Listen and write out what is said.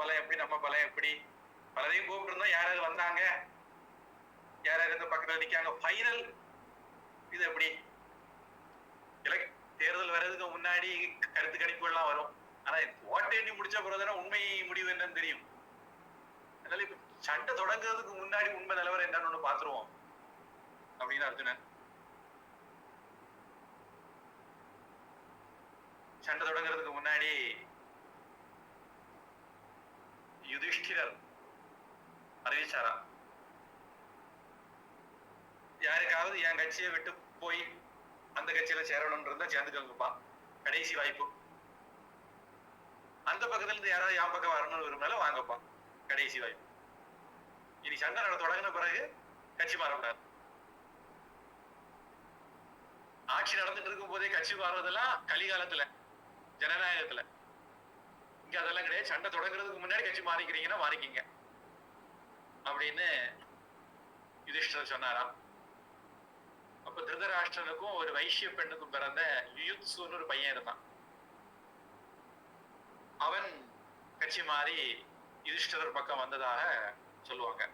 பலம் எப்படி, நம்ம பலம் எப்படி, பலரையும் கூப்பிட்டு யார் யார் வந்தாங்க, யார் யார் இந்த பக்கத்துல நிக்காங்க, ஃபைனல் இது எப்படி, தேர்தல் வர்றதுக்கு முன்னாடி கருத்து கணிப்பு எல்லாம் வரும். ஆனா ஓட்டு எண்ணி முடிச்ச பிறகுதானே உண்மை முடிவு என்னன்னு தெரியும். அதனால இப்ப சண்டை தொடங்குறதுக்கு முன்னாடி உண்மை நிலவரம் என்னன்னு ஒண்ணு பாத்துருவோம் அப்படின்னு அர்ஜுனன். சண்டை தொடங்குறதுக்கு முன்னாடி யுதிஷ்டிரர் அறிவிச்சாரா, யாருக்காவது என் கட்சியை விட்டு போய் அந்த கட்சியில சேரணும் இருந்தா சேர்ந்துக்கோங்கப்பா, கடைசி வாய்ப்பு. அந்த பக்கத்துல இருந்து யாராவது என் பக்கம் வரணும்னு விரும்பினாலும் வாங்கப்பா, கடைசி வாய்ப்பு. இனி சண்டை தொடங்கின பிறகு கட்சி மாறக்கூடாது. ஆட்சி நடந்துட்டு இருக்கும் போதே கட்சி மாறுவதெல்லாம் கலிகாலத்துல, ஜனநாயகத்துல. இங்க அதெல்லாம் கிடையாது. சண்டை தொடங்குறதுக்கு முன்னாடி கட்சி மாறிக்கிறீங்கன்னா மாறிக்கிங்க அப்படின்னு யுதிஷ்டர் சொன்னாராம். அப்ப திருதராஷ்டிரனுக்கும் ஒரு வைசிய பெண்ணுக்கும் பிறந்த யுயுத்சுன்னு ஒரு பையன் இருந்தான். அவன் கட்சி மாறி யுதிஷ்டர் பக்கம் வந்ததாக சொல்லுவாங்க.